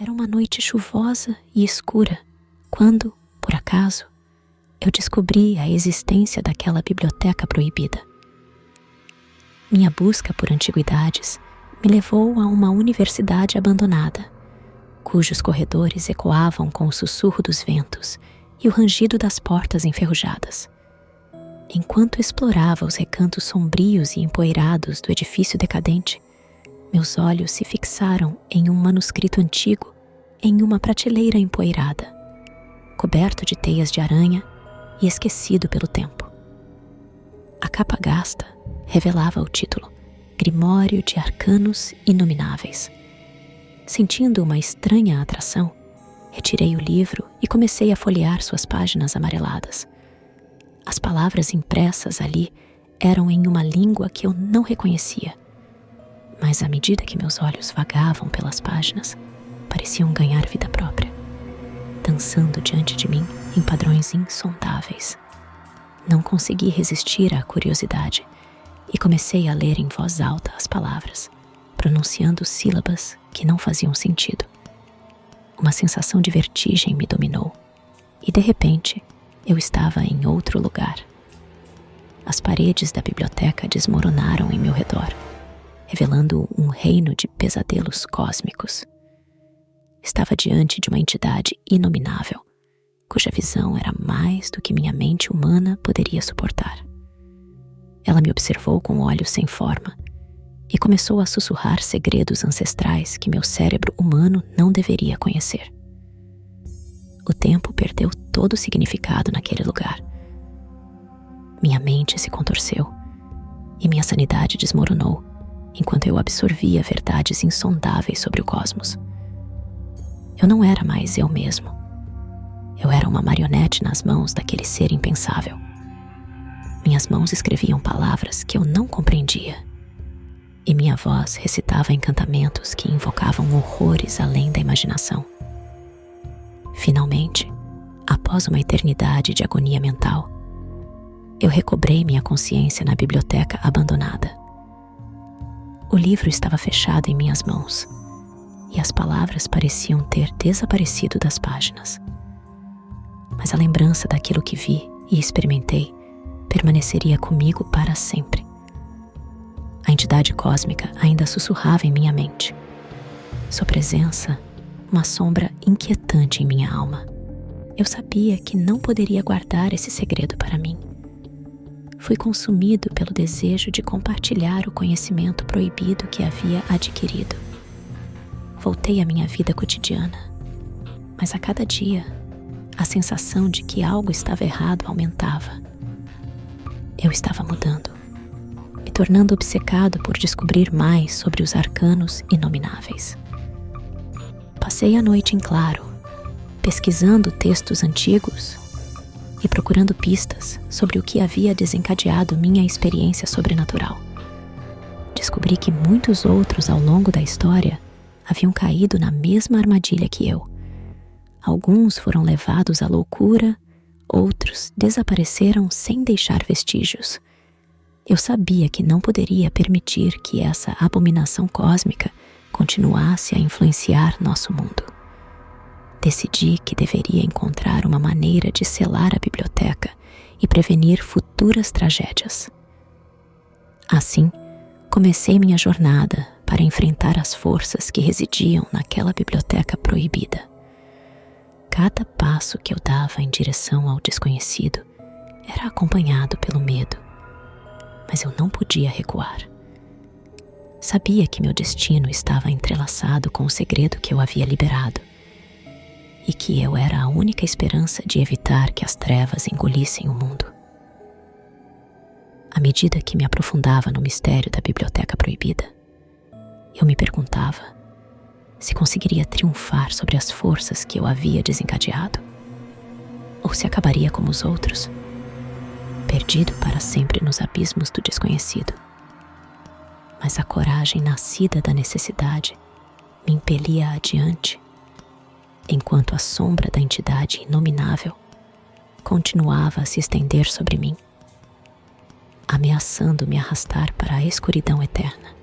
Era uma noite chuvosa e escura, quando, por acaso, eu descobri a existência daquela biblioteca proibida. Minha busca por antiguidades me levou a uma universidade abandonada, cujos corredores ecoavam com o sussurro dos ventos e o rangido das portas enferrujadas. Enquanto explorava os recantos sombrios e empoeirados do edifício decadente, meus olhos se fixaram em um manuscrito antigo em uma prateleira empoeirada, coberto de teias de aranha e esquecido pelo tempo. A capa gasta revelava o título Grimório de Arcanos Inomináveis. Sentindo uma estranha atração, retirei o livro e comecei a folhear suas páginas amareladas. As palavras impressas ali eram em uma língua que eu não reconhecia, mas à medida que meus olhos vagavam pelas páginas, pareciam ganhar vida própria, dançando diante de mim em padrões insondáveis. Não consegui resistir à curiosidade e comecei a ler em voz alta as palavras, pronunciando sílabas que não faziam sentido. Uma sensação de vertigem me dominou e, de repente, eu estava em outro lugar. As paredes da biblioteca desmoronaram em meu redor, revelando um reino de pesadelos cósmicos. Estava diante de uma entidade inominável, cuja visão era mais do que minha mente humana poderia suportar. Ela me observou com olhos sem forma e começou a sussurrar segredos ancestrais que meu cérebro humano não deveria conhecer. O tempo perdeu todo o significado naquele lugar. Minha mente se contorceu e minha sanidade desmoronou enquanto eu absorvia verdades insondáveis sobre o cosmos. Eu não era mais eu mesmo. Eu era uma marionete nas mãos daquele ser impensável. Minhas mãos escreviam palavras que eu não compreendia, e minha voz recitava encantamentos que invocavam horrores além da imaginação. Finalmente, após uma eternidade de agonia mental, eu recobrei minha consciência na biblioteca abandonada. O livro estava fechado em minhas mãos, e as palavras pareciam ter desaparecido das páginas. Mas a lembrança daquilo que vi e experimentei permaneceria comigo para sempre. A entidade cósmica ainda sussurrava em minha mente. Sua presença, uma sombra inquietante em minha alma. Eu sabia que não poderia guardar esse segredo para mim. Fui consumido pelo desejo de compartilhar o conhecimento proibido que havia adquirido. Voltei à minha vida cotidiana, mas a cada dia, a sensação de que algo estava errado aumentava. Eu estava mudando, me tornando obcecado por descobrir mais sobre os arcanos inomináveis. Passei a noite em claro, pesquisando textos antigos e procurando pistas sobre o que havia desencadeado minha experiência sobrenatural. Descobri que muitos outros ao longo da história haviam caído na mesma armadilha que eu. Alguns foram levados à loucura, outros desapareceram sem deixar vestígios. Eu sabia que não poderia permitir que essa abominação cósmica continuasse a influenciar nosso mundo. Decidi que deveria encontrar uma maneira de selar a biblioteca e prevenir futuras tragédias. Assim, comecei minha jornada para enfrentar as forças que residiam naquela biblioteca proibida. Cada passo que eu dava em direção ao desconhecido era acompanhado pelo medo, mas eu não podia recuar. Sabia que meu destino estava entrelaçado com o segredo que eu havia liberado, e que eu era a única esperança de evitar que as trevas engolissem o mundo. À medida que me aprofundava no mistério da biblioteca proibida, eu me perguntava se conseguiria triunfar sobre as forças que eu havia desencadeado, ou se acabaria como os outros, perdido para sempre nos abismos do desconhecido. Mas a coragem nascida da necessidade me impelia adiante, enquanto a sombra da entidade inominável continuava a se estender sobre mim, ameaçando me arrastar para a escuridão eterna.